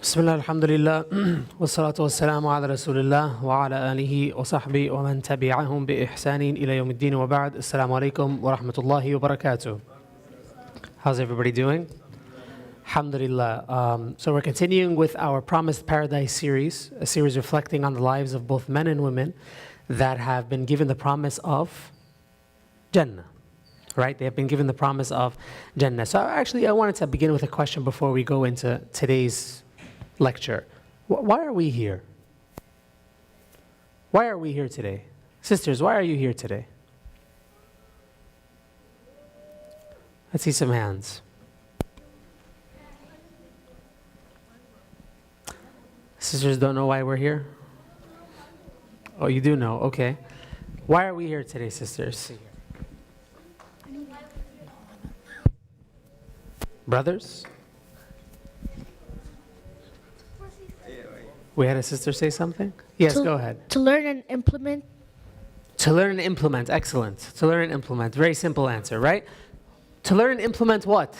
بسم الله الحمد لله والصلاة والسلام على رسول الله وعلى آله وصحبه ومن تبعهم بإحسان إلى يوم الدين وبعد السلام عليكم ورحمة الله وبركاته. How's everybody doing? Alhamdulillah. So we're continuing with our Promised Paradise series, a series reflecting on the lives of both men and women that have been given the promise of Jannah. Right? They have been given the promise of Jannah. So actually I wanted to begin with a question before we go into today's lecture. Why are we here? Why are we here today? Sisters, why are you here today? Let's see some hands. Sisters don't know why we're here? Oh, you do know, okay. Why are we here today, sisters? Brothers? We had a sister say something? Yes, go ahead. To learn and implement. To learn and implement, excellent. To learn and implement, very simple answer, right? To learn and implement what?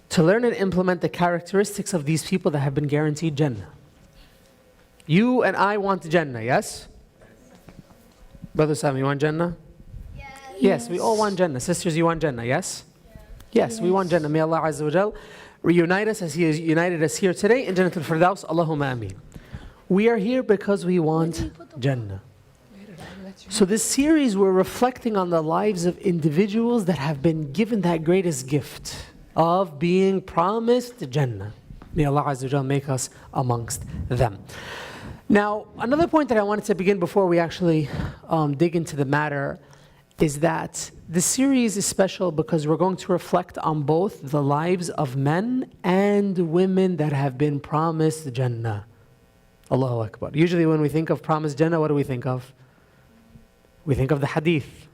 To learn and implement the characteristics of these people that have been guaranteed Jannah. You and I want Jannah, yes? Brother Sam, you want Jannah? Yes, we all want Jannah. Sisters, you want Jannah, yes? Yes, we want Jannah. May Allah Azza wa Jal reunite us as He has united us here today in Jannatul Firdaus. Allahumma ameen. We are here because we want Jannah. So this series, we're reflecting on the lives of individuals that have been given that greatest gift of being promised Jannah. May Allah Azza wa Jal make us amongst them. Now, another point that I wanted to begin before we actually dig into the matter is that the series is special because we're going to reflect on both the lives of men and women that have been promised Jannah. Allahu Akbar. Usually when we think of promised Jannah, what do we think of? We think of the hadith.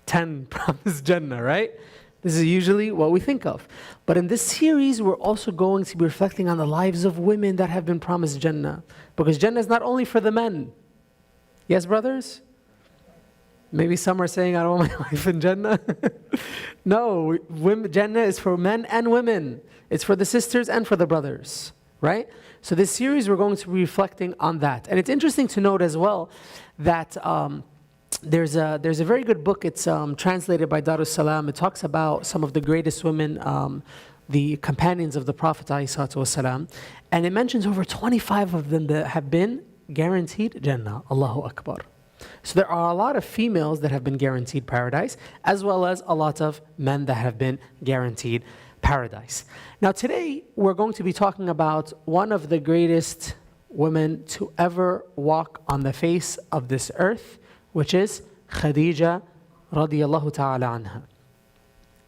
10 promised Jannah, right? This is usually what we think of. But in this series, we're also going to be reflecting on the lives of women that have been promised Jannah. Because Jannah is not only for the men. Yes, brothers? Maybe some are saying, I don't want my wife in Jannah. No, Jannah is for men and women. It's for the sisters and for the brothers, right? So this series, we're going to be reflecting on that. And it's interesting to note as well that there's a very good book. It's translated by Darus Salam. It talks about some of the greatest women, the companions of the Prophet ﷺ. And it mentions over 25 of them that have been guaranteed Jannah. Allahu Akbar. So there are a lot of females that have been guaranteed paradise, as well as a lot of men that have been guaranteed paradise. Now today, we're going to be talking about one of the greatest women to ever walk on the face of this earth, which is Khadija radiyallahu ta'ala anha.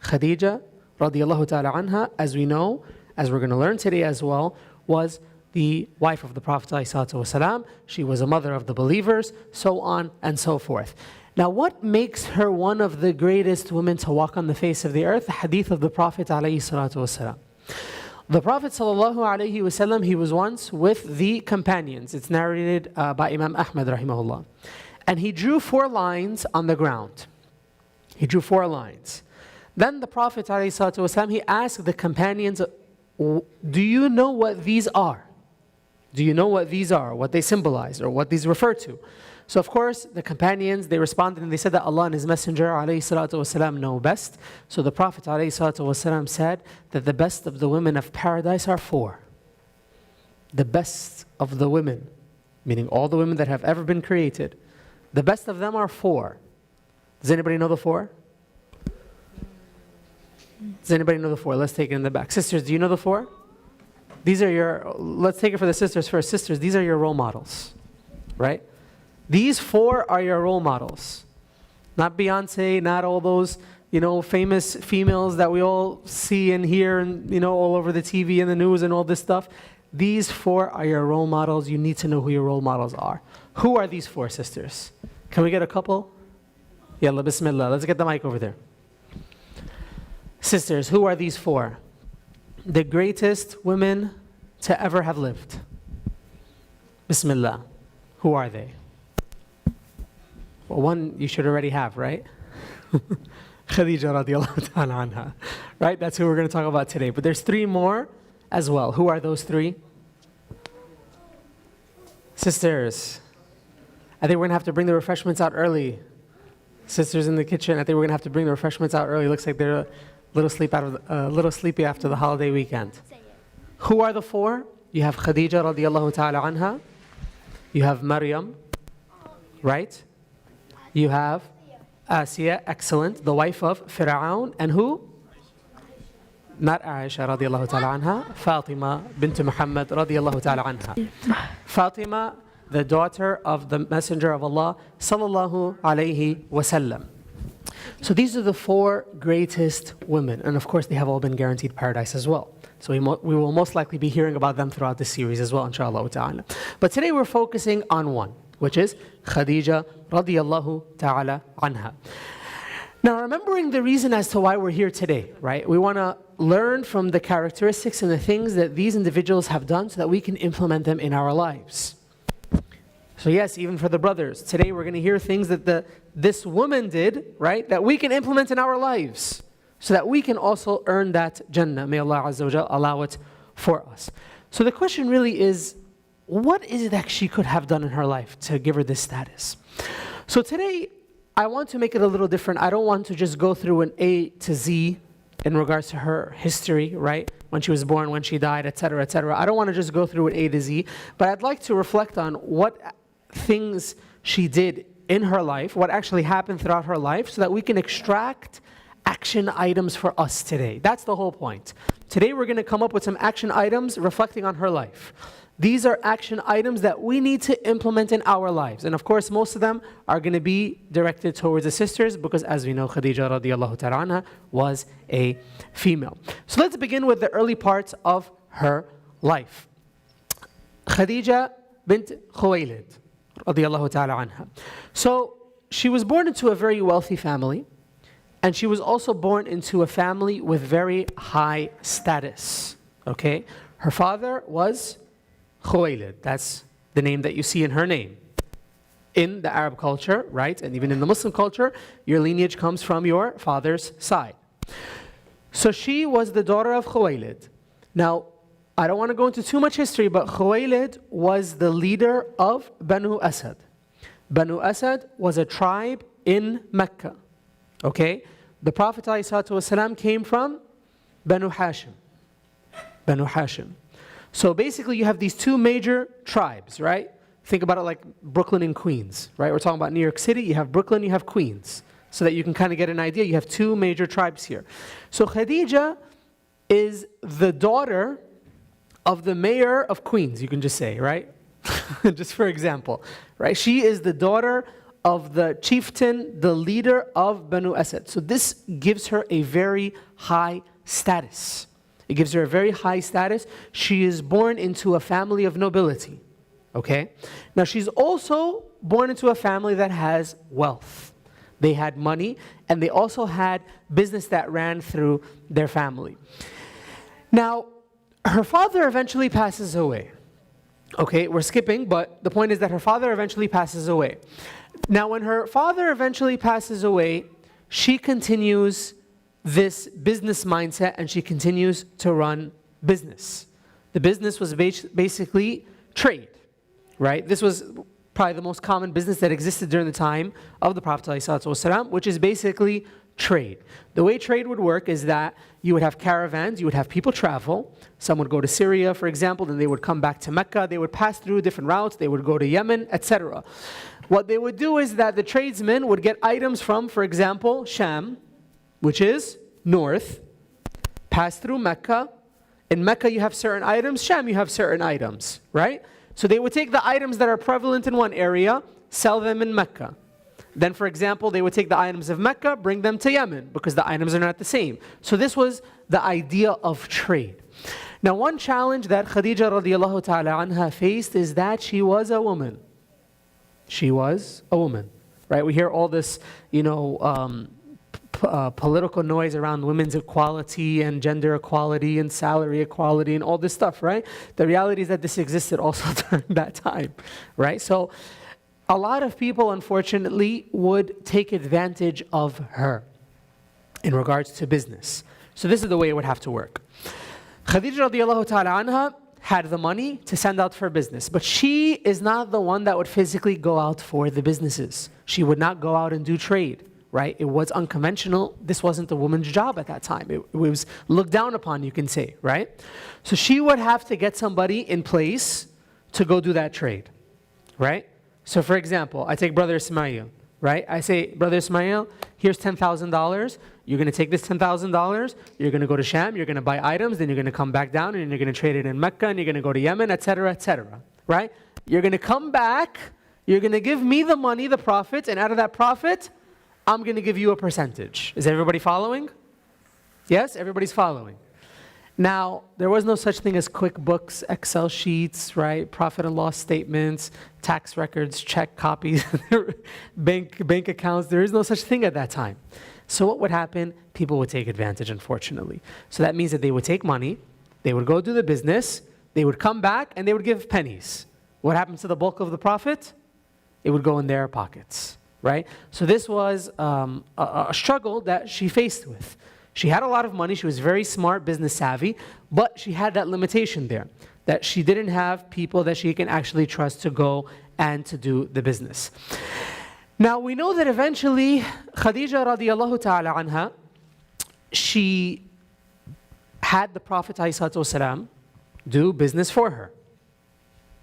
Khadija radiyallahu ta'ala anha, as we know, as we're going to learn today as well, was the wife of the Prophet ﷺ. She was a mother of the believers, so on and so forth. Now, what makes her one of the greatest women to walk on the face of the earth? The hadith of the Prophet ﷺ. The Prophet ﷺ, he was once with the companions. It's narrated by Imam Ahmad rahimahullah. And he drew 4 lines on the ground. He drew 4 lines. Then the Prophet ﷺ, he asked the companions, do you know what these are? Do you know what these are, what they symbolize, or what these refer to? So of course, the companions, they responded and they said that Allah and His Messenger ﷺ know best. So the Prophet ﷺ said that the best of the women of paradise are 4. The best of the women, meaning all the women that have ever been created, the best of them are 4. Does anybody know the 4? Does anybody know the 4? Let's take it in the back. Sisters, do you know the 4? These are your, let's take it for the sisters first. Sisters, these are your role models, right? These 4 are your role models. Not Beyonce, not all those, famous females that we all see and hear and, all over the TV and the news and all this stuff. These 4 are your role models. You need to know who your role models are. Who are these 4 sisters? Can we get a couple? Yalla, bismillah. Let's get the mic over there. Sisters, who are these 4? The greatest women to ever have lived. Bismillah. Who are they? Well, one you should already have, right? Khadija radiallahu ta'ala anha. Right? That's who we're going to talk about today. But there's 3 more, as well. Who are those three? Sisters. I think we're going to have to bring the refreshments out early. Sisters in the kitchen, I think we're going to have to bring the refreshments out early. Looks like they're a little sleepy after the holiday weekend. Who are the four? You have Khadija radiallahu ta'ala anha. You have Maryam, right? You have Asiya, excellent, the wife of Fir'aun. And who? Not Aisha radiallahu ta'ala anha. Fatima bint Muhammad radiallahu ta'ala anha. Fatima, the daughter of the Messenger of Allah sallallahu alayhi wasallam. So these are the four greatest women. And of course, they have all been guaranteed paradise as well. So we will most likely be hearing about them throughout this series as well, inshallah ta'ala. But today we're focusing on one, which is Khadija radiyallahu ta'ala anha. Now, remembering the reason as to why we're here today, right? We want to learn from the characteristics and the things that these individuals have done so that we can implement them in our lives. So yes, even for the brothers, today we're going to hear things that this woman did, right? That we can implement in our lives, so that we can also earn that Jannah. May Allah Azza wa Jal allow it for us. So the question really is, what is it that she could have done in her life to give her this status? So today, I want to make it a little different. I don't want to just go through an A to Z in regards to her history, right? When she was born, when she died, etc., etc. I don't want to just go through an A to Z, but I'd like to reflect on what things she did in her life, what actually happened throughout her life, so that we can extract action items for us today. That's the whole point. Today we're going to come up with some action items reflecting on her life. These are action items that we need to implement in our lives. And of course, most of them are going to be directed towards the sisters, because as we know, Khadija radiallahu ta'ala anha was a female. So let's begin with the early parts of her life. Khadija bint Khuwaylid radiallahu ta'ala anha. So she was born into a very wealthy family. And she was also born into a family with very high status, okay? Her father was Khuwaylid. That's the name that you see in her name. In the Arab culture, right? And even in the Muslim culture, your lineage comes from your father's side. So she was the daughter of Khuwaylid. Now, I don't want to go into too much history, but Khuwaylid was the leader of Banu Asad. Banu Asad was a tribe in Mecca. Okay, the Prophet ﷺ came from Banu Hashim. Banu Hashim. So basically you have these two major tribes, right? Think about it like Brooklyn and Queens, right? We're talking about New York City, you have Brooklyn, you have Queens. So that you can kind of get an idea, you have two major tribes here. So Khadija is the daughter of the mayor of Queens, you can just say, right? Just for example, right? She is the daughter of the chieftain, the leader of Banu Asad. So this gives her a very high status. It gives her a very high status. She is born into a family of nobility. Okay? Now she's also born into a family that has wealth. They had money, and they also had business that ran through their family. Now, her father eventually passes away. Okay, we're skipping, but the point is that her father eventually passes away. Now, when her father eventually passes away, she continues this business mindset and she continues to run business. The business was basically trade, right? This was probably the most common business that existed during the time of the Prophet ﷺ, which is basically trade. The way trade would work is that you would have caravans, you would have people travel. Some would go to Syria, for example, then they would come back to Mecca, they would pass through different routes, they would go to Yemen, etc. What they would do is that the tradesmen would get items from, for example, Sham, which is north, pass through Mecca. In Mecca you have certain items, Sham you have certain items, right? So they would take the items that are prevalent in one area, sell them in Mecca. Then, for example, they would take the items of Mecca, bring them to Yemen, because the items are not the same. So this was the idea of trade. Now, one challenge that Khadija radiallahu ta'ala anha faced is that she was a woman. She was a woman, right? We hear all this, political noise around women's equality and gender equality and salary equality and all this stuff, right? The reality is that this existed also during that time, right? So a lot of people, unfortunately, would take advantage of her in regards to business. So this is the way it would have to work. Khadija radiallahu ta'ala anha had the money to send out for business, but she is not the one that would physically go out for the businesses. She would not go out and do trade, right? It was unconventional. This wasn't a woman's job at that time. It was looked down upon, you can say, right? So she would have to get somebody in place to go do that trade, right? So for example, I take Brother Ismail, right? I say, Brother Ismail, here's $10,000. You're going to take this $10,000. You're going to go to Sham. You're going to buy items. Then you're going to come back down and you're going to trade it in Mecca. And you're going to go to Yemen, etc., right? You're going to come back. You're going to give me the money, the profit. And out of that profit, I'm going to give you a percentage. Is everybody following? Yes? Everybody's following. Now, there was no such thing as QuickBooks, Excel sheets, right? Profit and loss statements, tax records, check copies, bank accounts. There is no such thing at that time. So what would happen? People would take advantage, unfortunately. So that means that they would take money, they would go do the business, they would come back, and they would give pennies. What happens to the bulk of the profit? It would go in their pockets, right? So this was a struggle that she faced with. She had a lot of money, she was very smart, business savvy, but she had that limitation there, that she didn't have people that she can actually trust to go and to do the business. Now we know that eventually Khadija radiallahu ta'ala anha, she had the Prophet ﷺ do business for her.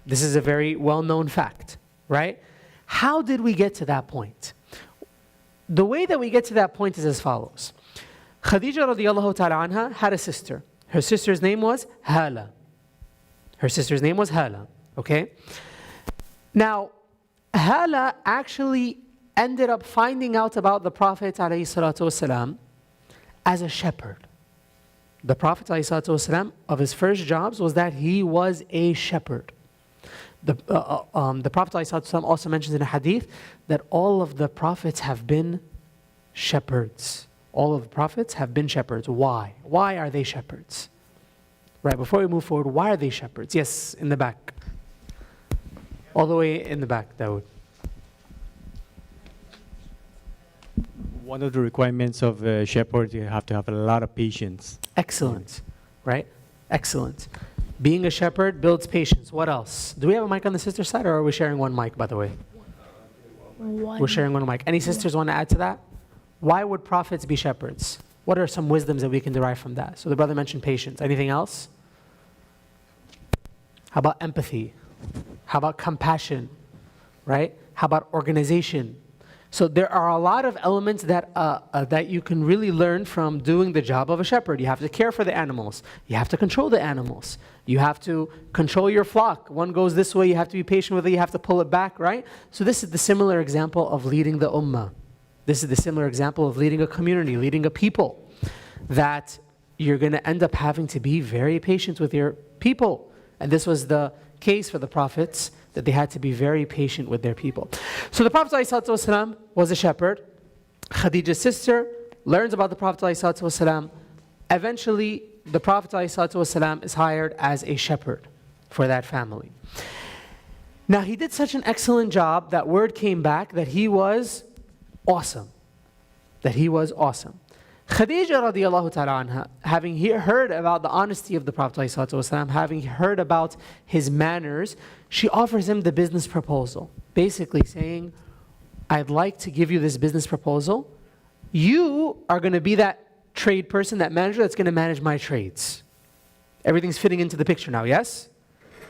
This is a very well-known fact, right? How did we get to that point? The way that we get to that point is as follows. Khadija radiallahu ta'ala anha had a sister. Her sister's name was Hala. Her sister's name was Hala, okay? Now, Hala actually ended up finding out about the Prophet ﷺ as a shepherd. The Prophet ﷺ, of his first jobs was that he was a shepherd. The Prophet ﷺ also mentions in a hadith that all of the prophets have been shepherds. All of the prophets have been shepherds. Why? Why are they shepherds? Right, before we move forward, why are they shepherds? Yes, in the back. All the way in the back, Dawood. One of the requirements of a shepherd, you have to have a lot of patience. Excellent, right? Excellent. Being a shepherd builds patience. What else? Do we have a mic on the sister side, or are we sharing one mic, by the way? We're sharing one mic. Any sisters want to add to that? Why would prophets be shepherds? What are some wisdoms that we can derive from that? So the brother mentioned patience. Anything else? How about empathy? How about compassion? Right? How about organization? So there are a lot of elements that that you can really learn from doing the job of a shepherd. You have to care for the animals. You have to control the animals. You have to control your flock. One goes this way, you have to be patient with it, you have to pull it back, right? So this is the similar example of leading the ummah. This is the similar example of leading a community, leading a people, that you're going to end up having to be very patient with your people. And this was the case for the prophets, that they had to be very patient with their people. So the Prophet ﷺ was a shepherd. Khadija's sister learns about the Prophet ﷺ. Eventually, the Prophet ﷺ is hired as a shepherd for that family. Now, he did such an excellent job that word came back that he was awesome. That he was awesome. Khadija radiallahu ta'ala anha, having heard about the honesty of the Prophet ﷺ, having heard about his manners, she offers him the business proposal. Basically saying, I'd like to give you this business proposal. You are going to be that trade person, that manager that's going to manage my trades. Everything's fitting into the picture now, yes?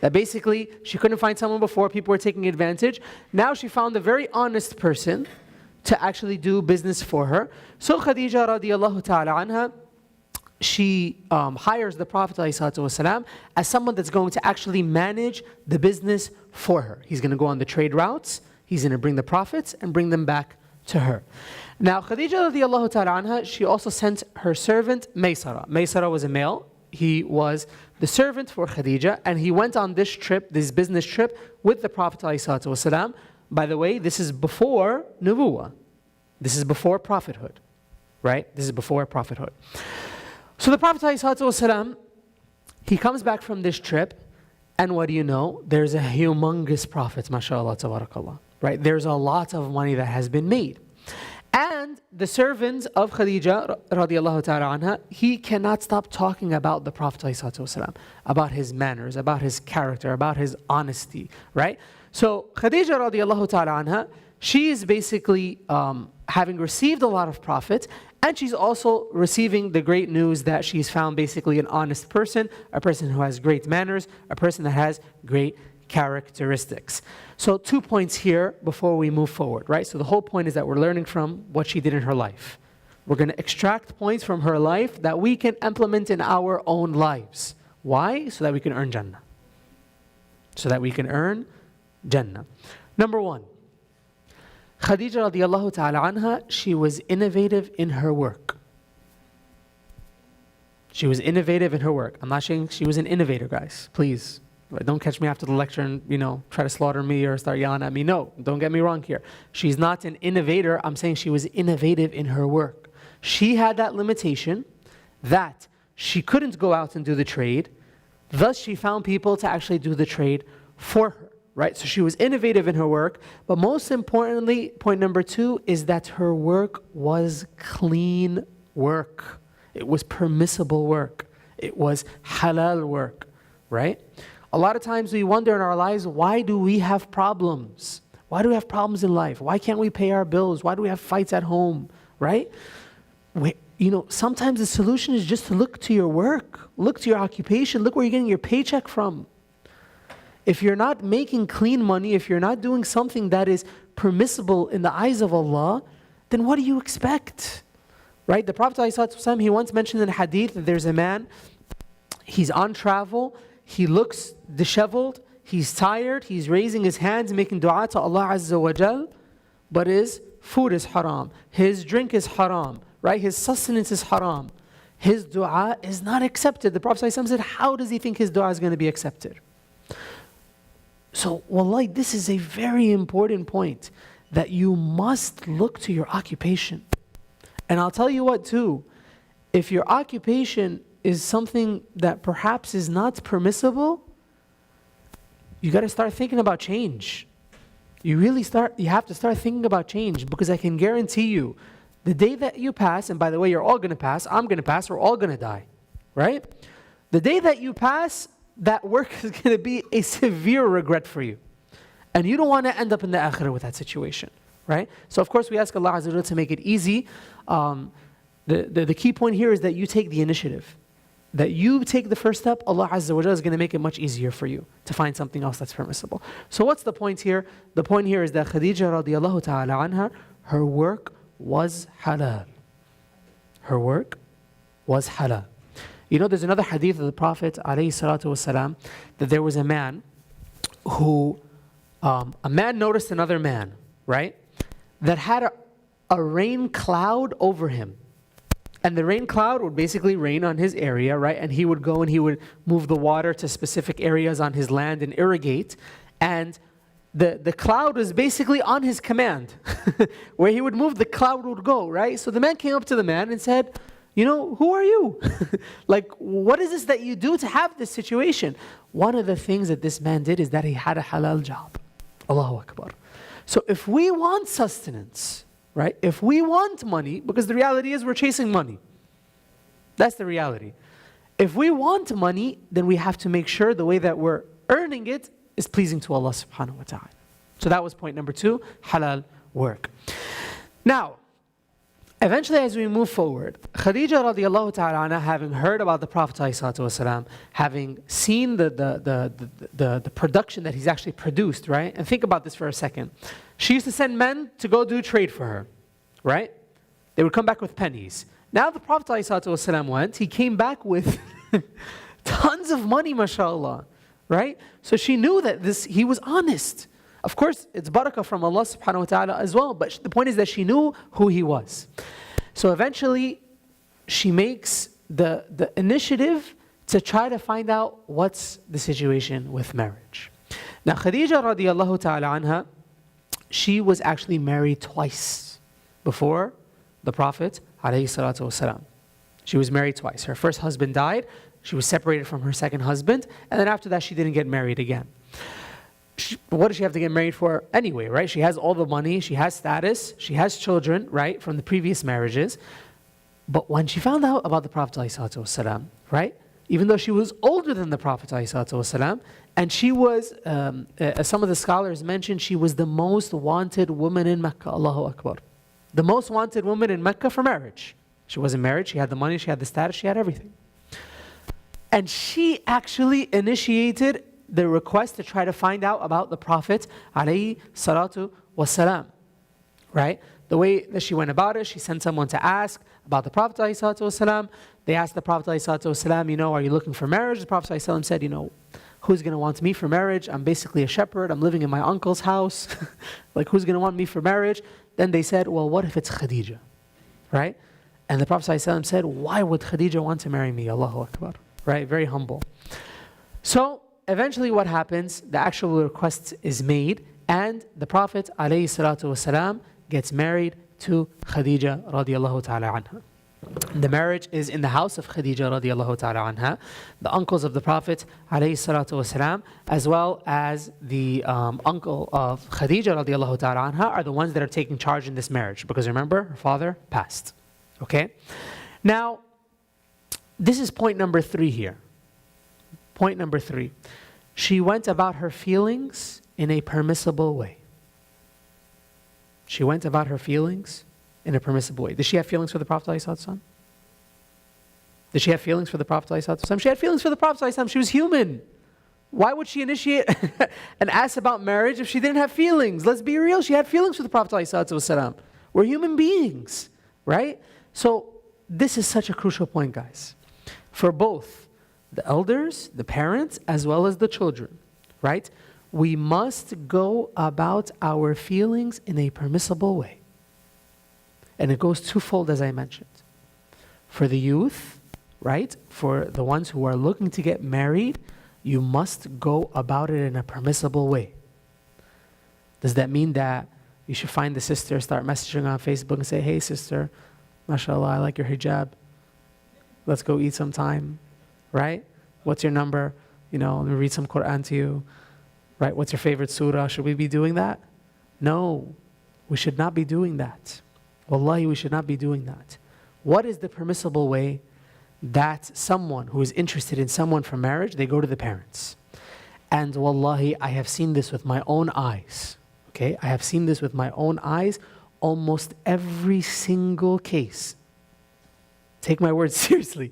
That basically, she couldn't find someone before, people were taking advantage. Now she found a very honest person to actually do business for her. So Khadija radiallahu ta'ala anha, she hires the Prophet ﷺ as someone that's going to actually manage the business for her. He's going to go on the trade routes, he's going to bring the profits and bring them back to her. Now Khadija radiallahu ta'ala anha, she also sent her servant Maysara. Maysara was a male. He was the servant for Khadija, and he went on this trip, this business trip, with the Prophet ﷺ. By the way, this is before nubuwah. This is before prophethood, right? This is before prophethood. So the Prophet ﷺ, he comes back from this trip, and what do you know? There's a humongous profit, mashallah, tabarakallah, right? There's a lot of money that has been made. And And the servant of Khadija radiallahu ta'ala anha, he cannot stop talking about the Prophet ﷺ, about his manners, about his character, about his honesty, right? So Khadija radiallahu ta'ala anha, she is basically having received a lot of profit, and she's also receiving the great news that she's found basically an honest person, a person who has great manners, a person that has great characteristics. So 2 points here before we move forward, right? So the whole point is that we're learning from what she did in her life. We're going to extract points from her life that we can implement in our own lives. Why? So that we can earn Jannah. So that we can earn Jannah. Number 1, Khadija radiallahu ta'ala anha, she was innovative in her work. She was innovative in her work. I'm not saying she was an innovator, guys. Please. Don't catch me after the lecture and, try to slaughter me or start yelling at me. No, don't get me wrong here. She's not an innovator. I'm saying she was innovative in her work. She had that limitation that she couldn't go out and do the trade. Thus, she found people to actually do the trade for her, right? So she was innovative in her work. But most importantly, point number 2 is that her work was clean work. It was permissible work. It was halal work, right? A lot of times we wonder in our lives, why do we have problems? Why do we have problems in life? Why can't we pay our bills? Why do we have fights at home, right? Sometimes the solution is just to look to your work, look to your occupation, look where you're getting your paycheck from. If you're not making clean money, if you're not doing something that is permissible in the eyes of Allah, then what do you expect? Right? The Prophet ﷺ, he once mentioned in a hadith that there's a man, he's on travel, he looks disheveled, he's tired, he's raising his hands, making dua to Allah Azza wa Jal, but his food is haram, his drink is haram, right? His sustenance is haram. His dua is not accepted. The Prophet ﷺ said, how does he think his dua is going to be accepted? So, wallahi, this is a very important point, that you must look to your occupation. And I'll tell you what too, if your occupation is something that perhaps is not permissible, you got to start thinking about change. You have to start thinking about change, because I can guarantee you, the day that you pass, and by the way, you're all going to pass, I'm going to pass, we're all going to die, right? The day that you pass, that work is going to be a severe regret for you. And you don't want to end up in the akhirah with that situation, right? So of course we ask Allah Azza wa Jalla to make it easy. The key point here is that you take the initiative. That you take the first step, Allah Azza wa Jalla is going to make it much easier for you to find something else that's permissible. So what's the point here? The point here is that Khadija radiallahu ta'ala anha, her work was halal. Her work was halal. There's another hadith of the Prophet alayhi salatu wasalam, that there was a man who, a man noticed another man, right? That had a rain cloud over him. And the rain cloud would basically rain on his area, right? And he would go and he would move the water to specific areas on his land and irrigate. And the cloud was basically on his command. Where he would move, the cloud would go, right? So the man came up to the man and said, who are you? Like, what is this that you do to have this situation? One of the things that this man did is that he had a halal job. Allahu Akbar. So if we want sustenance, right? If we want money, because the reality is we're chasing money. That's the reality. If we want money, then we have to make sure the way that we're earning it is pleasing to Allah subhanahu wa ta'ala. So that was point number 2, halal work. Now, eventually as we move forward, Khadija radiallahu ta'ala anha, having heard about the Prophet ﷺ, having seen the production that he's actually produced, right? And think about this for a second. She used to send men to go do trade for her, right? They would come back with pennies. Now the Prophet ﷺ went, he came back with tons of money, mashallah, right? So she knew that he was honest. Of course, it's barakah from Allah subhanahu wa ta'ala as well, but the point is that she knew who he was. So eventually, she makes the initiative to try to find out what's the situation with marriage. Now, Khadija radiallahu ta'ala anha, she was actually married twice before the Prophet alayhi salatu wasalam. She was married twice. Her first husband died, she was separated from her second husband, and then after that she didn't get married again. What does she have to get married for anyway, right? She has all the money, she has status, she has children, right, from the previous marriages. But when she found out about the Prophet ﷺ, right, even though she was older than the Prophet ﷺ, and she was, as some of the scholars mentioned, she was the most wanted woman in Mecca, Allahu Akbar. The most wanted woman in Mecca for marriage. She wasn't married, she had the money, she had the status, she had everything. And she actually initiated the request to try to find out about the Prophet alayhi salatu wasalam, right? The way that she went about it, she sent someone to ask about the Prophet alayhi salatu wasalam. They asked the Prophet alayhi salatu wasalam, are you looking for marriage? The Prophet alayhi salam said, who's going to want me for marriage? I'm basically a shepherd. I'm living in my uncle's house. Like, who's going to want me for marriage? Then they said, well, what if it's Khadija, right? And the Prophet ﷺ said, why would Khadija want to marry me? Allahu Akbar, right? Very humble. So eventually what happens, the actual request is made, and the Prophet ﷺ gets married to Khadija radiallahu ta'ala anha. The marriage is in the house of Khadija radiallahu ta'ala anha. The uncles of the Prophet ﷺ, as well as the uncle of Khadija radiallahu ta'ala anha, are the ones that are taking charge in this marriage. Because remember, her father passed. Okay? Now, this is point number 3 here. Point number 3. She went about her feelings in a permissible way. She went about her feelings in a permissible way. Did she have feelings for the Prophet ﷺ? Did she have feelings for the Prophet ﷺ? She had feelings for the Prophet ﷺ. She was human. Why would she initiate and ask about marriage if she didn't have feelings? Let's be real. She had feelings for the Prophet ﷺ. We're human beings, right? So this is such a crucial point, guys. For both the elders, the parents, as well as the children, right? We must go about our feelings in a permissible way. And it goes twofold, as I mentioned. For the youth, right? For the ones who are looking to get married, you must go about it in a permissible way. Does that mean that you should find the sister, start messaging on Facebook and say, hey sister, mashallah, I like your hijab. Let's go eat sometime, right? What's your number? Let me read some Quran to you, right? What's your favorite surah? Should we be doing that? No, we should not be doing that. Wallahi, we should not be doing that. What is the permissible way that someone who is interested in someone for marriage, they go to the parents? And wallahi, I have seen this with my own eyes. Okay, I have seen this with my own eyes. Almost every single case. Take my words seriously.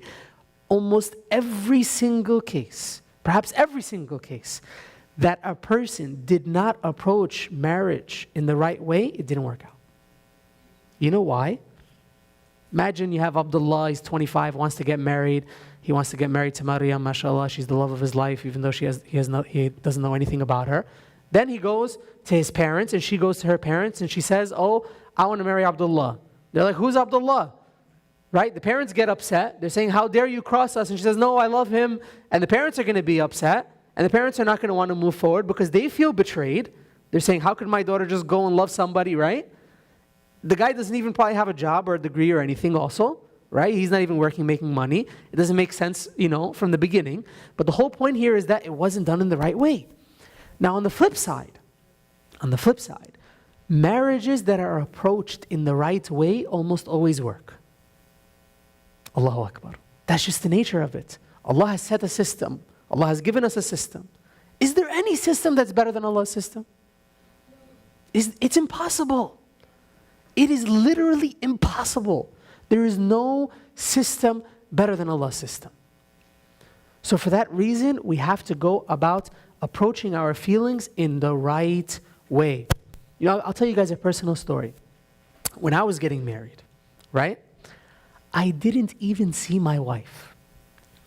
Almost every single case, perhaps every single case, that a person did not approach marriage in the right way, it didn't work out. You know why? Imagine you have Abdullah, he's 25, wants to get married. He wants to get married to Maryam, mashallah, she's the love of his life, even though he doesn't know anything about her. Then he goes to his parents, and she goes to her parents, and she says, oh, I want to marry Abdullah. They're like, who's Abdullah? Right? The parents get upset. They're saying, how dare you cross us? And she says, no, I love him. And the parents are going to be upset. And the parents are not going to want to move forward because they feel betrayed. They're saying, how could my daughter just go and love somebody, right? The guy doesn't even probably have a job or a degree or anything also, right? He's not even working, making money. It doesn't make sense, from the beginning. But the whole point here is that it wasn't done in the right way. Now, on the flip side, marriages that are approached in the right way almost always work. Allahu Akbar. That's just the nature of it. Allah has set a system. Allah has given us a system. Is there any system that's better than Allah's system? It's impossible. It is literally impossible. There is no system better than Allah's system. So for that reason, we have to go about approaching our feelings in the right way. I'll tell you guys a personal story. When I was getting married, right? I didn't even see my wife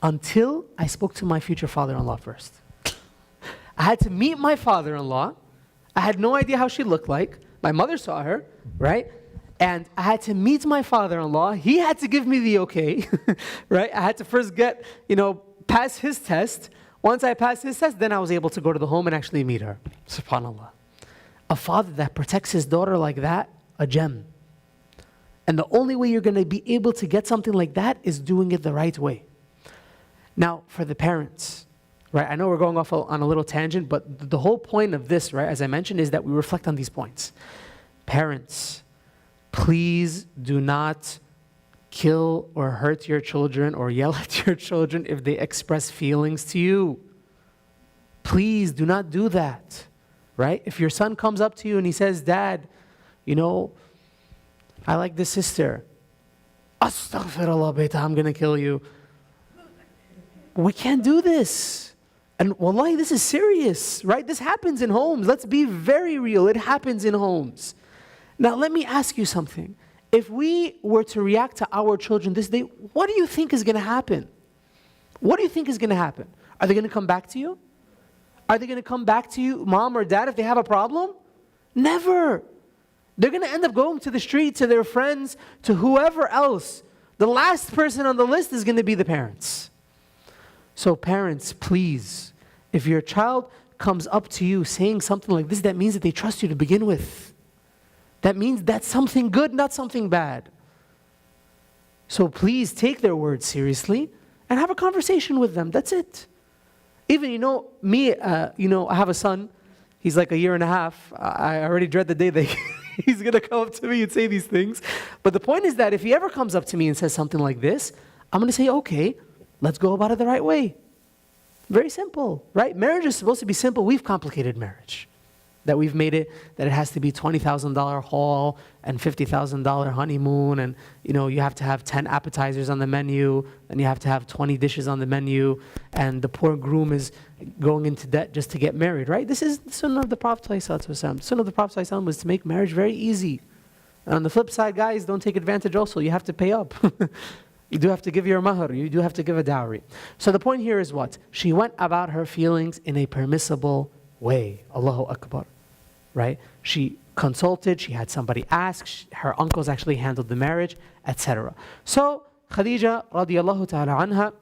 until I spoke to my future father-in-law first. I had to meet my father-in-law. I had no idea how she looked like. My mother saw her, right? And I had to meet my father-in-law. He had to give me the okay, right? I had to first pass his test. Once I passed his test, then I was able to go to the home and actually meet her. SubhanAllah. A father that protects his daughter like that, a gem. And the only way you're going to be able to get something like that is doing it the right way. Now, for the parents, right? I know we're going off on a little tangent, but the whole point of this, right, as I mentioned, is that we reflect on these points. Parents, please do not kill or hurt your children or yell at your children if they express feelings to you. Please do not do that, right? If your son comes up to you and he says, Dad, you know, I like this sister. Astaghfirullah, beta, I'm going to kill you. We can't do this. And wallahi, this is serious, right? This happens in homes. Let's be very real. It happens in homes. Now, let me ask you something. If we were to react to our children this day, what do you think is going to happen? What do you think is going to happen? Are they going to come back to you? Are they going to come back to you, mom or dad, if they have a problem? Never. They're going to end up going to the street, to their friends, to whoever else. The last person on the list is going to be the parents. So parents, please, if your child comes up to you saying something like this, that means that they trust you to begin with. That means that's something good, not something bad. So please take their words seriously and have a conversation with them. That's it. Even, me, I have a son. He's like 1.5 years. I already dread the day that he's going to come up to me and say these things. But the point is that if he ever comes up to me and says something like this, I'm going to say, okay, let's go about it the right way. Very simple, right? Marriage is supposed to be simple. We've complicated marriage. That we've made it, that it has to be $20,000 haul and $50,000 honeymoon, and you have to have 10 appetizers on the menu, and you have to have 20 dishes on the menu, and the poor groom is going into debt just to get married, right? This is the sunnah of the Prophet ﷺ. The sunnah of the Prophet ﷺ was to make marriage very easy. And on the flip side, guys, don't take advantage also. You have to pay up. You do have to give your mahar. You do have to give a dowry. So the point here is what? She went about her feelings in a permissible way. Allahu Akbar. Right? She consulted, she had somebody ask, her uncles actually handled the marriage, etc. So Khadija radiallahu ta'ala anha,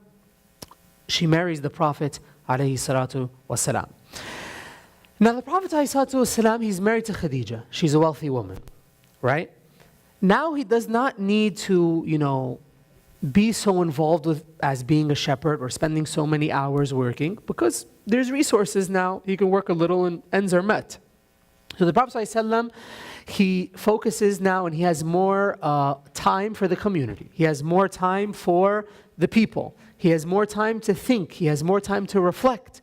she marries the Prophet alayhi salatu wasalam. Now the Prophet alayhi salatu wasalam, he's married to Khadija. She's a wealthy woman. Right? Now he does not need to, be so involved with as being a shepherd or spending so many hours working, because there's resources now. He can work a little and ends are met. So the Prophet ﷺ, he focuses now and he has more time for the community. He has more time for the people. He has more time to think. He has more time to reflect.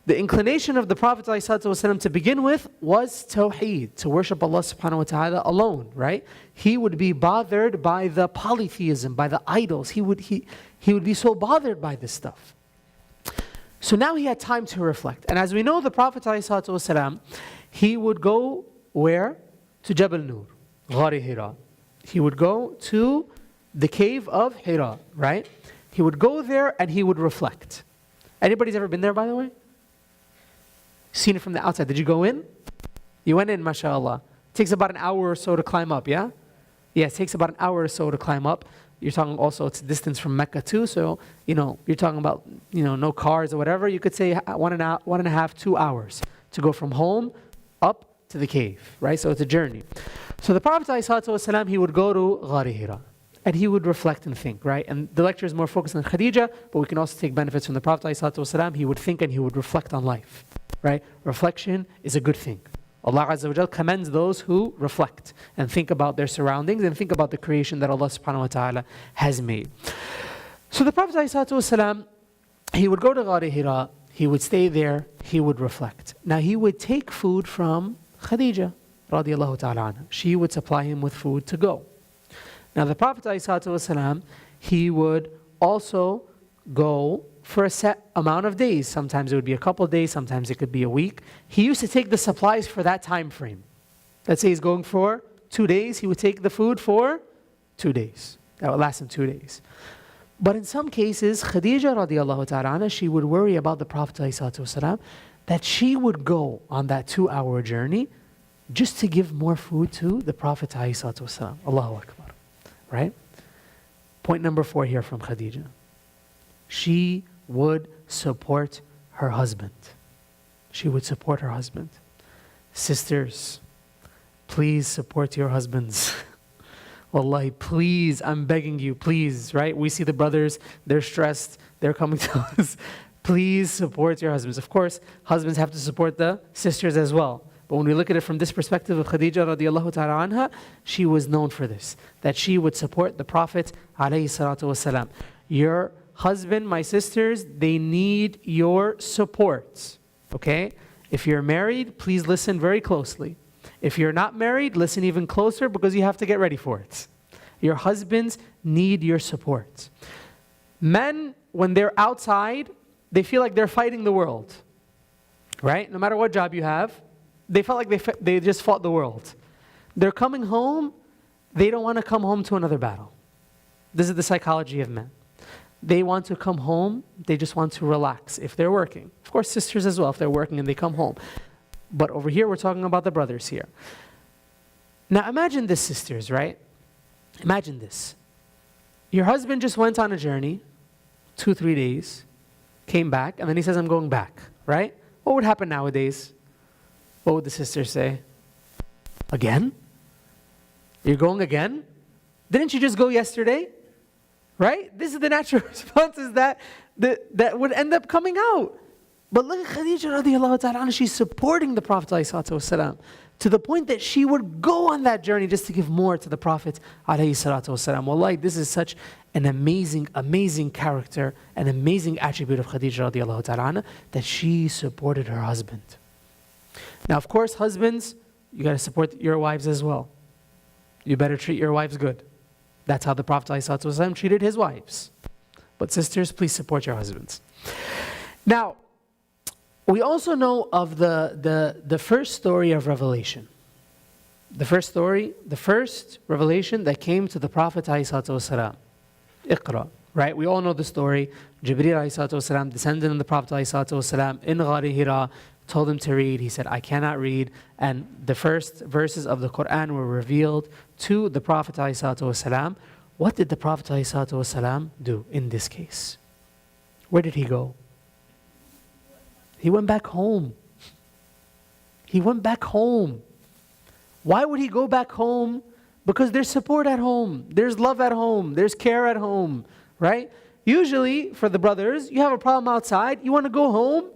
The inclination of the Prophet ﷺ to begin with was tawheed, to worship Allah subhanahu wa ta'ala alone, right? He would be bothered by the polytheism, by the idols. He would be so bothered by this stuff. So now he had time to reflect. And as we know, the Prophet ﷺ, he would go where? To Jabal Nur, Ghari Hira. He would go to the cave of Hira, right? He would go there and he would reflect. Anybody's ever been there, by the way? Seen it from the outside. Did you go in? You went in, mashallah. It takes about an hour or so to climb up, yeah? Yeah, it takes about an hour or so to climb up. You're talking also, it's distance from Mecca too, so, you're talking about, no cars or whatever. You could say 1.5, 2 hours to go from home up to the cave, right? So it's a journey. So the Prophet ﷺ, he would go to Ghari Hira and he would reflect and think, right? And the lecture is more focused on Khadija, but we can also take benefits from the Prophet ﷺ. He would think and he would reflect on life, right? Reflection is a good thing. Allah Azza wa Jal commends those who reflect and think about their surroundings and think about the creation that Allah subhanahu wa ta'ala has made. So the Prophet ﷺ, he would go to Ghari Hira, he would stay there, he would reflect. Now he would take food from Khadija radiallahu ta'ala anha. She would supply him with food to go. Now the Prophet ﷺ, he would also go for a set amount of days. Sometimes it would be a couple of days, sometimes it could be a week. He used to take the supplies for that time frame. Let's say he's going for 2 days, he would take the food for 2 days. That would last him 2 days. But in some cases, Khadija radiallahu ta'ala anha, she would worry about the Prophet ﷺ, that she would go on that 2-hour journey just to give more food to the Prophet ﷺ. Allahu Akbar. Right? Point number 4 here from Khadija. She would support her husband. She would support her husband. Sisters, please support your husbands. Wallahi, please, I'm begging you, please, right? We see the brothers, they're stressed, they're coming to us. Please support your husbands. Of course, husbands have to support the sisters as well. But when we look at it from this perspective of Khadija radiallahu ta'ala anha, she was known for this, that she would support the Prophet alayhi salatu wasalam. Your husband, my sisters, they need your support. Okay? If you're married, please listen very closely. If you're not married, listen even closer because you have to get ready for it. Your husbands need your support. Men, when they're outside, they feel like they're fighting the world. Right? No matter what job you have, they felt like they just fought the world. They're coming home, they don't want to come home to another battle. This is the psychology of men. They want to come home, they just want to relax if they're working. Of course, sisters as well, if they're working and they come home. But over here, we're talking about the brothers here. Now imagine this, sisters, right? Imagine this. Your husband just went on a journey, 2-3 days, came back, and then he says, I'm going back, right? What would happen nowadays? What would the sisters say? Again? You're going again? Didn't you just go yesterday? Right? This is the natural responses that would end up coming out. But look at Khadija radiallahu ta'ala, she's supporting the Prophet ﷺ, to the point that she would go on that journey just to give more to the Prophet ﷺ. Wallahi, this is such an amazing, amazing character, an amazing attribute of Khadija radiallahu ta'ala, that she supported her husband. Now, of course, husbands, you got to support your wives as well. You better treat your wives good. That's how the Prophet ﷺ treated his wives. But sisters, please support your husbands. Now, we also know of the first story of revelation. The first revelation that came to the Prophet ﷺ. Iqra, right? We all know the story. Jibreel ﷺ descended on the Prophet ﷺ in Ghar Hira, told him to read. He said, I cannot read. And the first verses of the Quran were revealed to the Prophet ﷺ. What did the Prophet ﷺ do in this case? Where did he go? He went back home. He went back home. Why would he go back home? Because there's support at home. There's love at home. There's care at home, right? Usually, for the brothers, you have a problem outside. You want to go home,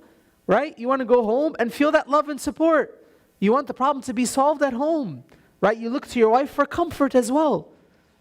right? You want to go home and feel that love and support. You want the problem to be solved at home, right? You look to your wife for comfort as well.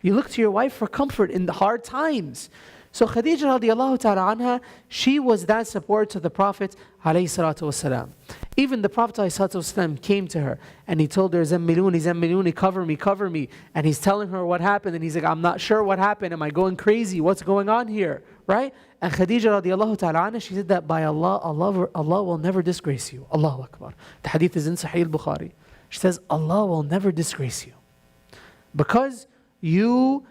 You look to your wife for comfort in the hard times. So Khadija radiallahu ta'ala anha, she was that support to the Prophet alayhi salatu wasalam. Even the Prophet alayhi salatu wasalam came to her and he told her, Zammiluni, cover me. And he's telling her what happened and he's like, I'm not sure what happened. Am I going crazy? What's going on here? Right? And Khadija radiallahu ta'ala anha, she said that by Allah will never disgrace you. Allahu Akbar. The hadith is in Sahih al-Bukhari. She says, Allah will never disgrace you. Because you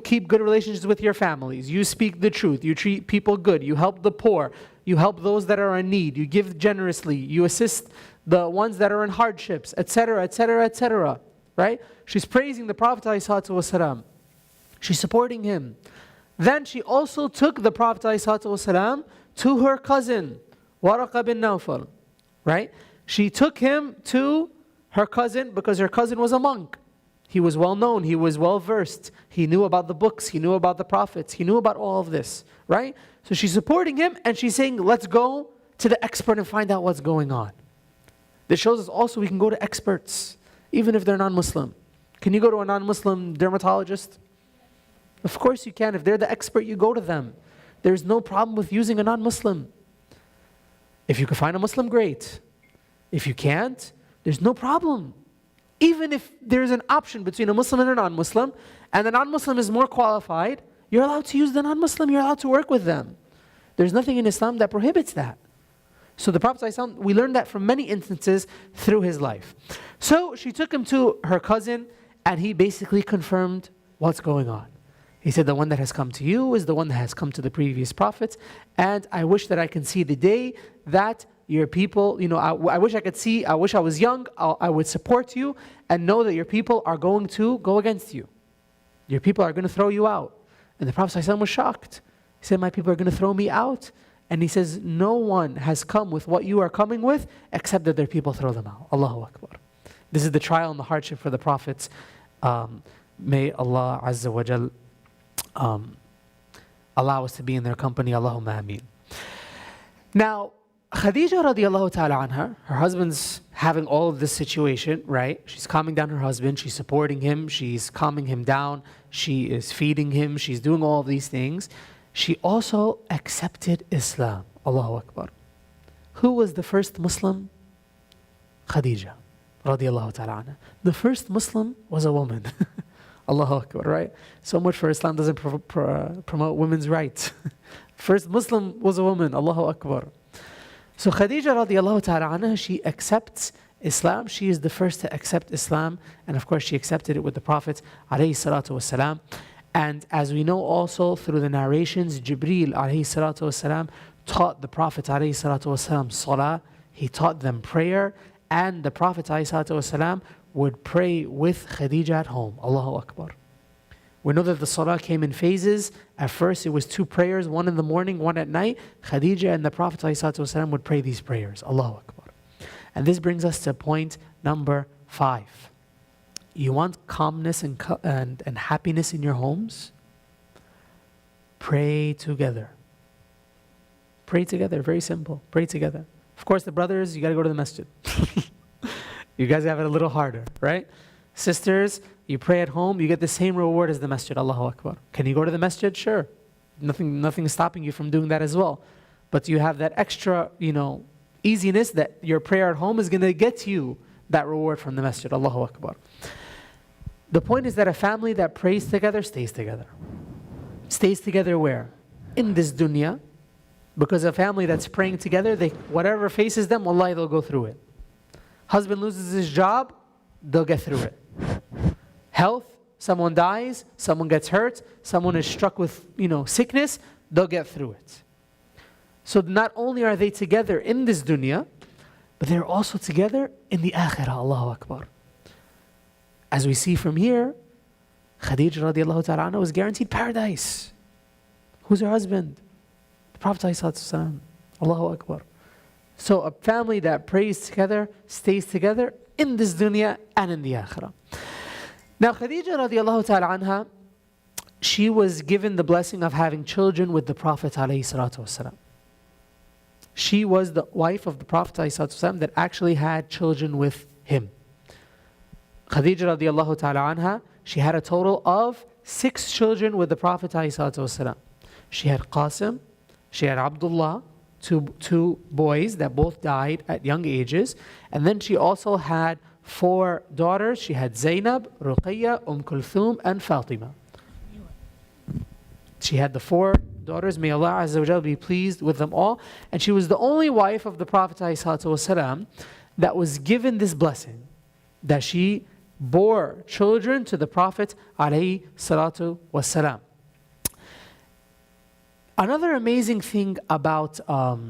keep good relationships with your families. You speak the truth. You treat people good. You help the poor. You help those that are in need. You give generously. You assist the ones that are in hardships, etc., etc., etc. Right? She's praising the Prophet ﷺ. She's supporting him. Then she also took the Prophet ﷺ to her cousin, Waraqa bin Nawfal. Right? She took him to her cousin because her cousin was a monk. He was well known, he was well versed, he knew about the books, he knew about the prophets, he knew about all of this, right? So she's supporting him and she's saying, let's go to the expert and find out what's going on. This shows us also we can go to experts, even if they're non-Muslim. Can you go to a non-Muslim dermatologist? Of course you can. If they're the expert, you go to them. There's no problem with using a non-Muslim. If you can find a Muslim, great. If you can't, there's no problem. Even if there's an option between a Muslim and a non-Muslim, and the non-Muslim is more qualified, you're allowed to use the non-Muslim, you're allowed to work with them. There's nothing in Islam that prohibits that. So the Prophet ﷺ, we learned that from many instances through his life. So she took him to her cousin, and he basically confirmed what's going on. He said, the one that has come to you is the one that has come to the previous prophets, and I wish that I can see the day that your people, I wish I could see, I wish I was young, I would support you and know that your people are going to go against you. Your people are going to throw you out. And the Prophet ﷺ was shocked. He said, my people are going to throw me out. And he says, no one has come with what you are coming with except that their people throw them out. Allahu Akbar. This is the trial and the hardship for the prophets. May Allah Azza wa Jal allow us to be in their company. Allahumma ameen. Now, Khadija radiallahu ta'ala anha, her husband's having all of this situation, right? She's calming down her husband, she's supporting him, she's calming him down, she is feeding him, she's doing all of these things. She also accepted Islam. Allahu Akbar. Who was the first Muslim? Khadija radiallahu ta'ala anha. The first Muslim was a woman. Allahu Akbar, right? So much for Islam doesn't promote women's rights. First Muslim was a woman. Allahu Akbar. So Khadija radiallahu ta'ala anha, she accepts Islam. She is the first to accept Islam. And of course, she accepted it with the Prophet alayhi salatu wasalam. And as we know also through the narrations, Jibreel alayhi salatu wasalam taught the Prophet alayhi salatu wasalam salah. He taught them prayer. And the Prophet alayhi salatu wasalam would pray with Khadija at home. Allahu Akbar. We know that the salah came in phases. At first it was 2 prayers, one in the morning, one at night. Khadija and the Prophet ﷺ would pray these prayers. Allahu Akbar. And this brings us to point number 5. You want calmness and happiness in your homes? Pray together. Pray together, very simple. Pray together. Of course, the brothers, you got to go to the masjid. You guys have it a little harder, right? Sisters, you pray at home, you get the same reward as the masjid. Allahu Akbar. Can you go to the masjid? Sure. Nothing is stopping you from doing that as well. But you have that extra, easiness that your prayer at home is going to get you that reward from the masjid. Allahu Akbar. The point is that a family that prays together stays together. Stays together where? In this dunya. Because a family that's praying together, whatever faces them, wallahi, they'll go through it. Husband loses his job, they'll get through it. Health, someone dies, someone gets hurt, someone is struck with, sickness, they'll get through it. So not only are they together in this dunya, but they're also together in the akhirah. Allahu Akbar. As we see from here, Khadija radiallahu ta'ala anha was guaranteed paradise. Who's her husband? The Prophet ﷺ. Allahu Akbar. So a family that prays together, stays together in this dunya and in the akhirah. Now Khadija radiallahu ta'ala anha, she was given the blessing of having children with the Prophet ﷺ. She was the wife of the Prophet ﷺ that actually had children with him. Khadija radiallahu ta'ala anha, she had a total of 6 children with the Prophet ﷺ. She had Qasim, she had Abdullah, two boys that both died at young ages. And then she also had 4 daughters. She had Zainab, Ruqayya, Kulthum, and Fatima. She had the 4 daughters. May Allah Azza wa Jal be pleased with them all. And she was the only wife of the Prophet ﷺ that was given this blessing, that she bore children to the Prophet ﷺ. Another amazing thing about Khadija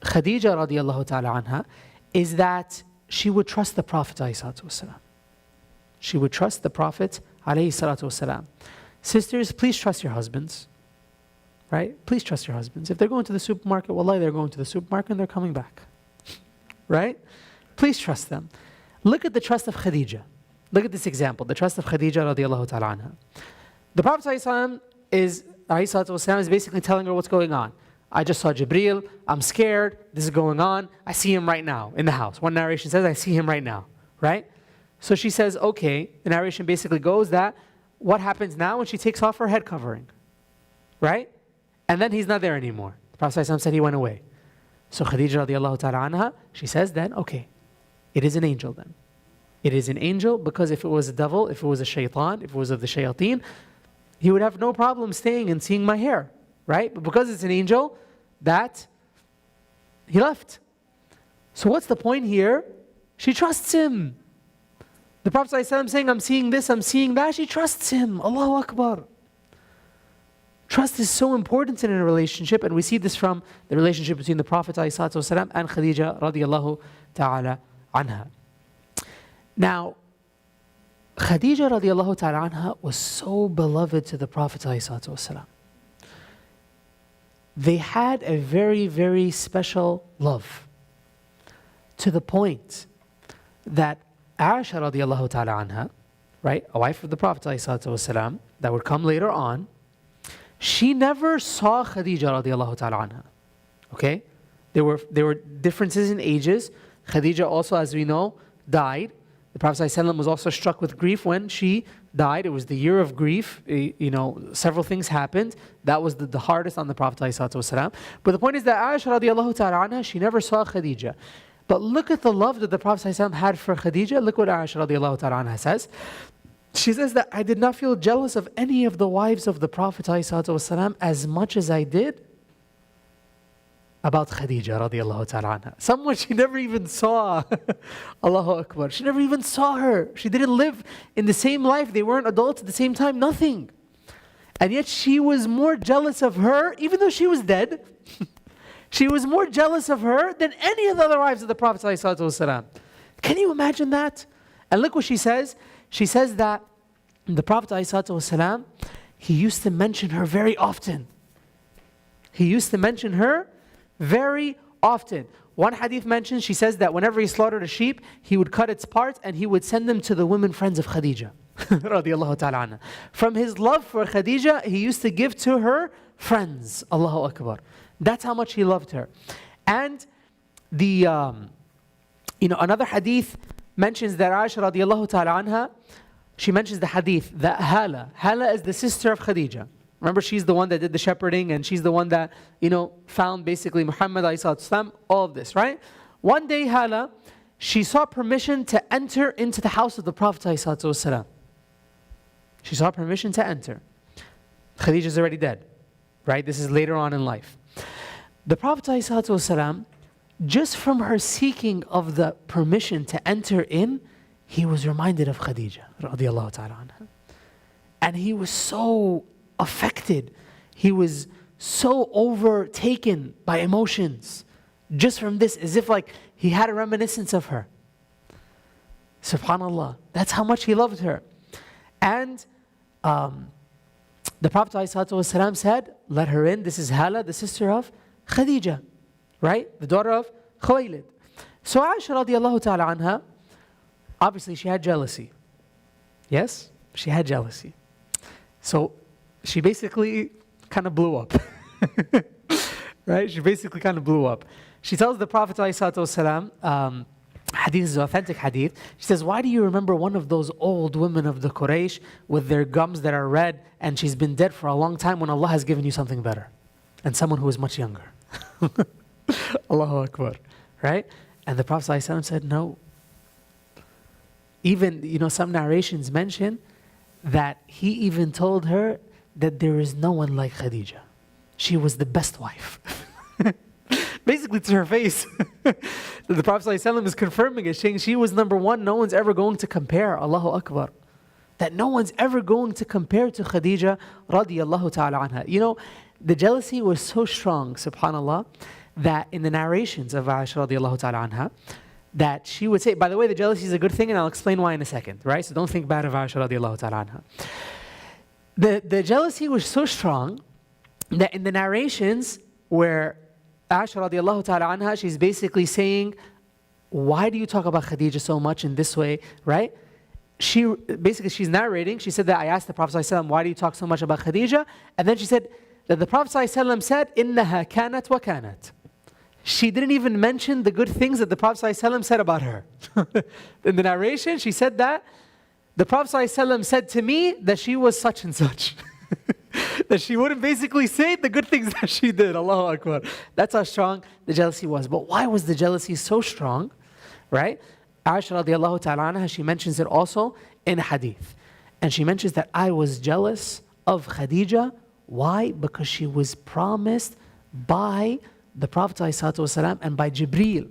radiallahu ta'ala anha is that she would trust the Prophet ﷺ. She would trust the Prophet ﷺ. Sisters, please trust your husbands. Right? Please trust your husbands. If they're going to the supermarket, wallahi, they're going to the supermarket and they're coming back. Right? Please trust them. Look at the trust of Khadija. Look at this example, the trust of Khadija radiallahu ta'ala anha. The Prophet ﷺ is basically telling her what's going on. I just saw Jibreel, I'm scared, this is going on, I see him right now in the house. One narration says, I see him right now, right? So she says, okay, the narration basically goes that, what happens now when she takes off her head covering, right? And then he's not there anymore. The Prophet ﷺ said he went away. So Khadija radiallahu ta'ala anha, she says then, okay, it is an angel then. It is an angel because if it was a devil, if it was a shaitan, if it was of the shayateen, he would have no problem staying and seeing my hair, right? But because it's an angel, that he left. So what's the point here? She trusts him. The Prophet ﷺ saying, I'm seeing this, I'm seeing that. She trusts him. Allahu Akbar. Trust is so important in a relationship, and we see this from the relationship between the Prophet ﷺ and Khadija radiallahu ta'ala anha. Now, Khadija radiallahu ta'ala anha was so beloved to the Prophet ﷺ. They had a very, very special love, to the point that Aisha radiallahu ta'ala anha, right, a wife of the Prophet ﷺ, that would come later on, she never saw Khadija radiallahu ta'ala anha. Okay? There were differences in ages. Khadija also, as we know, died. The Prophet ﷺ was also struck with grief when she died. It was the year of grief. Several things happened. That was the hardest on the Prophet ﷺ. But the point is that Aisha radiallahu ta'ala anha, she never saw Khadija. But look at the love that the Prophet ﷺ had for Khadija. Look what Aisha radiallahu ta'ala anha says. She says that I did not feel jealous of any of the wives of the Prophet ﷺ as much as I did about Khadija radiallahu ta'ala anha. Someone she never even saw. Allahu Akbar. She never even saw her. She didn't live in the same life. They weren't adults at the same time. Nothing. And yet she was more jealous of her, even though she was dead. She was more jealous of her than any of the other wives of the Prophet ﷺ. Can you imagine that? And look what she says. She says that the Prophet ﷺ, he used to mention her very often. He used to mention her very often. One hadith mentions, she says that whenever he slaughtered a sheep, he would cut its parts and he would send them to the women friends of Khadija. Radiallahu ta'ala anha. From his love for Khadija, he used to give to her friends. Allahu Akbar. That's how much he loved her. And another hadith mentions that Aisha radiallahu ta'ala anha, she mentions the hadith that Hala is the sister of Khadija. Remember, she's the one that did the shepherding and she's the one that, found basically Muhammad ﷺ, all of this, right? One day, Hala, she saw permission to enter into the house of the Prophet ﷺ. She saw permission to enter. Khadija's already dead, right? This is later on in life. The Prophet ﷺ, just from her seeking of the permission to enter in, he was reminded of Khadija, radiallahu ta'ala anha. And he was so affected. He was so overtaken by emotions just from this, as if like he had a reminiscence of her. SubhanAllah. That's how much he loved her. And the Prophet ﷺ said, let her in. This is Hala, the sister of Khadija, right? The daughter of Khuwaylid. So Aisha radiallahu ta'ala anha, obviously she had jealousy. Yes? She had jealousy. So she basically kind of blew up. Right? She basically kind of blew up. She tells the Prophet ﷺ, hadith is authentic hadith. She says, why do you remember one of those old women of the Quraysh with their gums that are red and she's been dead for a long time when Allah has given you something better? And someone who is much younger. Allahu Akbar. Right? And the Prophet ﷺ said, no. Even, some narrations mention that he even told her that there is no one like Khadija. She was the best wife. Basically to her face. The Prophet ﷺ is confirming it, saying she was number one, no one's ever going to compare. Allahu Akbar. That no one's ever going to compare to Khadija radiallahu ta'ala anha. The jealousy was so strong, subhanAllah, that in the narrations of Aisha radiallahu ta'ala anha, that she would say, by the way, the jealousy is a good thing and I'll explain why in a second, right? So don't think bad of Aisha radiallahu ta'ala anha. The jealousy was so strong that in the narrations where Aisha radiallahu ta'ala anha, she's basically saying, why do you talk about Khadija so much in this way, right? She's narrating, she said that I asked the Prophet ﷺ, why do you talk so much about Khadija? And then she said that the Prophet ﷺ said, إِنَّهَا كَانَتْ وَكَانَتْ. She didn't even mention the good things that the Prophet ﷺ said about her. In the narration, she said that the Prophet ﷺ said to me that she was such and such. That she wouldn't basically say the good things that she did. Allahu Akbar. That's how strong the jealousy was. But why was the jealousy so strong? Right? Aisha radiallahu ta'ala anha, she mentions it also in hadith. And she mentions that I was jealous of Khadija. Why? Because she was promised by the Prophet ﷺ and by Jibreel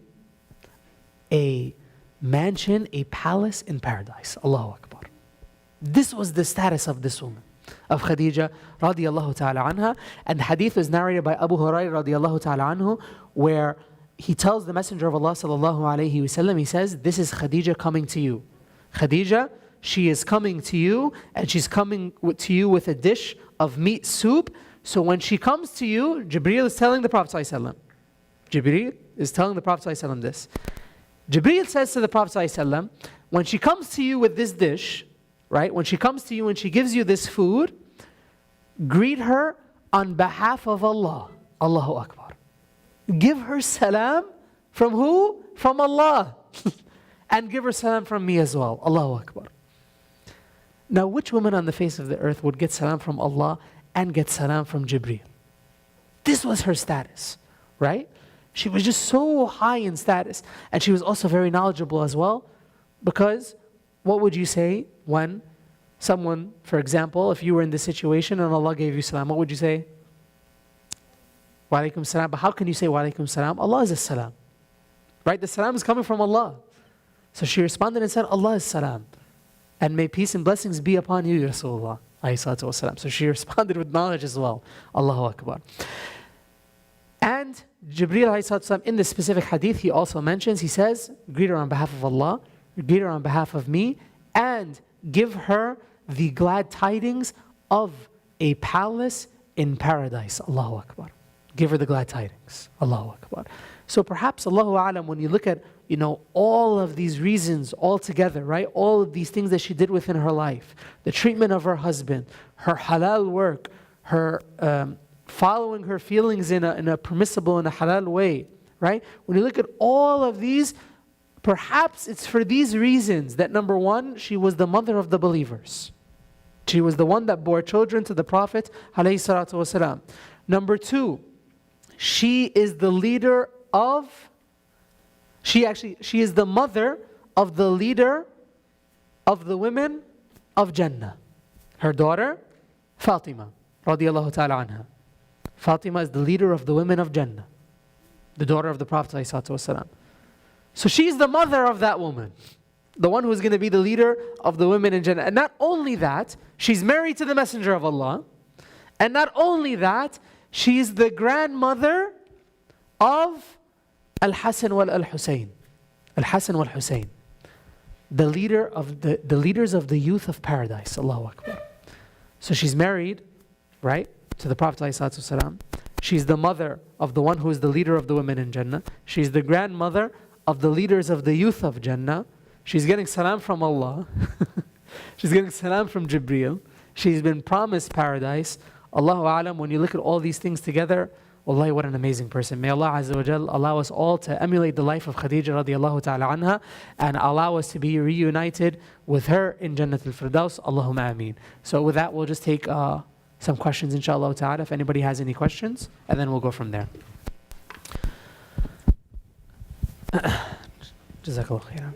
a mansion, a palace in paradise. Allahu Akbar. This was the status of this woman, of Khadija radiallahu ta'ala anha. And the hadith is narrated by Abu Hurairah radiallahu ta'ala anhu, where he tells the Messenger of Allah sallallahu alayhi wasallam, he says, this is Khadija coming to you. Khadija, she is coming to you and she's coming to you with a dish of meat soup. So when she comes to you, Jibreel is telling the Prophet ﷺ. Jibreel is telling the Prophet ﷺ this. Jibreel says to the Prophet ﷺ, when she comes to you with this dish, right? When she comes to you and she gives you this food, greet her on behalf of Allah. Allahu Akbar. Give her salam from who? From Allah. And give her salam from me as well. Allahu Akbar. Now, which woman on the face of the earth would get salam from Allah and get salam from Jibreel? This was her status, right? She was just so high in status. And she was also very knowledgeable as well. Because what would you say when someone, for example, if you were in this situation and Allah gave you salam, what would you say? Wa alaikum salam. But how can you say wa alaikum salam? Allah is a salam. Right? The salam is coming from Allah. So she responded and said, Allah is salam. And may peace and blessings be upon you, Rasulullah. So she responded with knowledge as well. Allahu Akbar. And Jibreel in this specific hadith, he also mentions, he says, greet her on behalf of Allah, greet her on behalf of me, and give her the glad tidings of a palace in paradise. Allahu Akbar. Give her the glad tidings. Allahu Akbar. So perhaps, Allahu A'lam, when you look at, all of these reasons all together, right? All of these things that she did within her life, the treatment of her husband, her halal work, her following her feelings in a permissible and a halal way, right? When you look at all of these, perhaps it's for these reasons that number one, she was the mother of the believers. She was the one that bore children to the Prophet ﷺ. Number two, she is the leader of, she is the mother of the leader of the women of Jannah. Her daughter, Fatima, radiyallahu ta'ala anha. Fatima is the leader of the women of Jannah, the daughter of the Prophet ﷺ. So she's the mother of that woman, the one who's going to be the leader of the women in Jannah. And not only that, she's married to the Messenger of Allah. And not only that, she's the grandmother of Al-Hassan wal Al-Hussein. Al-Hassan wal Hussein. The leaders of the youth of paradise. Allahu Akbar. So she's married, right, to the Prophet ﷺ. She's the mother of the one who is the leader of the women in Jannah. She's the grandmother of the leaders of the youth of Jannah. She's getting salam from Allah. She's getting salam from Jibreel. She's been promised paradise. Allahu A'lam, when you look at all these things together, wallahi, what an amazing person. May Allah Azza wa Jal allow us all to emulate the life of Khadija radiallahu ta'ala anha and allow us to be reunited with her in Jannat al-Firdaus. Allahumma ameen. So with that, we'll just take some questions, inshallah ta'ala, if anybody has any questions, and then we'll go from there. Jazakallah khairan.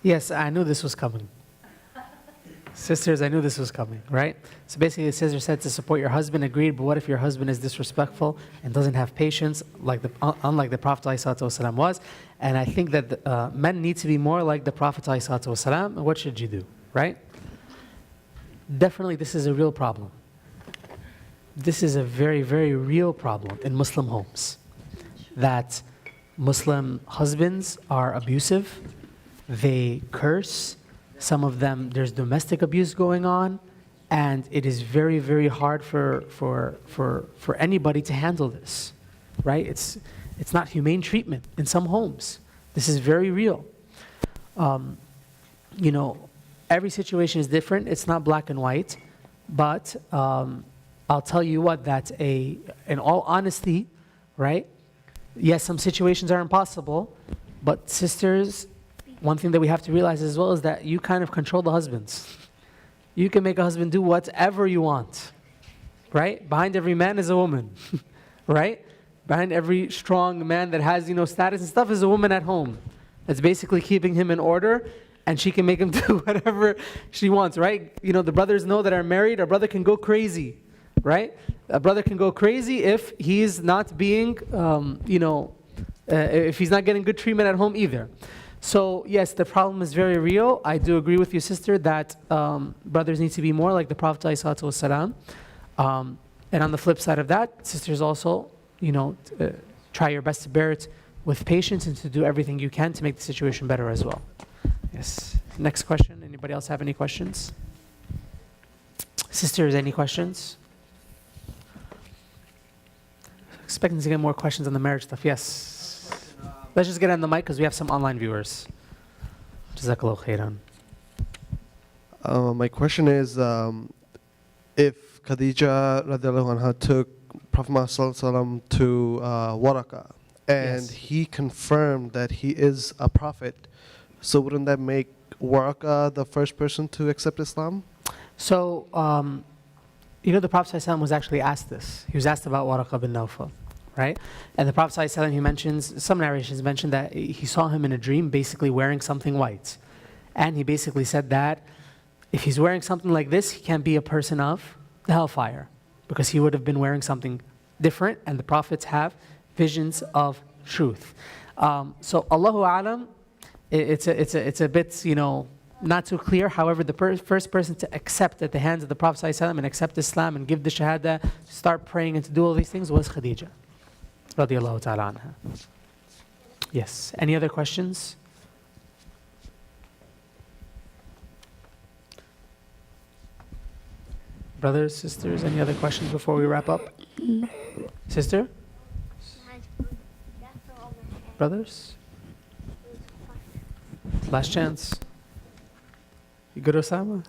Yes, I knew this was coming. Sisters, I knew this was coming, right? So basically the sister said to support your husband, agreed, but what if your husband is disrespectful and doesn't have patience, unlike the Prophet ﷺ was? And I think that men need to be more like the Prophet ﷺ. What should you do, right? Definitely this is a real problem. This is a very, very real problem in Muslim homes. That Muslim husbands are abusive, they curse, some of them, there's domestic abuse going on, and it is very, very hard for anybody to handle this, right? It's not humane treatment in some homes. This is very real. Every situation is different. It's not black and white, but I'll tell you what, that in all honesty, right? Yes, some situations are impossible, but sisters, one thing that we have to realize as well is that you kind of control the husbands. You can make a husband do whatever you want, right? Behind every man is a woman, right? Behind every strong man that has, status and stuff is a woman at home. That's basically keeping him in order, and she can make him do whatever she wants, right? The brothers know that are married, a brother can go crazy, right? A brother can go crazy if he's not being, if he's not getting good treatment at home either. So yes, the problem is very real. I do agree with you, sister, that brothers need to be more like the Prophet ﷺ. And on the flip side of that, sisters also, try your best to bear it with patience and to do everything you can to make the situation better as well. Yes. Next question. Anybody else have any questions? Sisters, any questions? Expecting to get more questions on the marriage stuff. Yes. Let's just get on the mic because we have some online viewers. Jazakallahu khairan. My question is, if Khadija radiallahu anha took Prophet Muhammad sallallahu alaihi wasallam to Waraka, and Yes. he confirmed that he is a prophet, so wouldn't that make Waraka the first person to accept Islam? So, the Prophet ﷺ was actually asked this. He was asked about Waraqa bin Nawfal, right? And the Prophet ﷺ, he mentions, some narrations mention that he saw him in a dream basically wearing something white. And he basically said that if he's wearing something like this, he can't be a person of the hellfire, because he would have been wearing something different, and the prophets have visions of truth. So Allahu Alam, it's a bit, not too clear. However, the first person to accept at the hands of the Prophet ﷺ and accept Islam and give the Shahada, start praying and to do all these things was Khadija, radiallahu ta'ala anha. Yes. Any other questions? Brothers, sisters, any other questions before we wrap up? No. Sister? Brothers? Last chance. You good, Osama?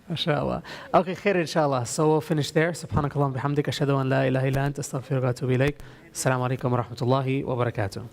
MashaAllah. Okay, khair inshallah. So we'll finish there. Subhanakallah bihamdika ashhadu an la ilaha illa anta astaghfiruka wa atubu ilayk. Assalamu alaikum wa rahmatullahi wa barakatuh.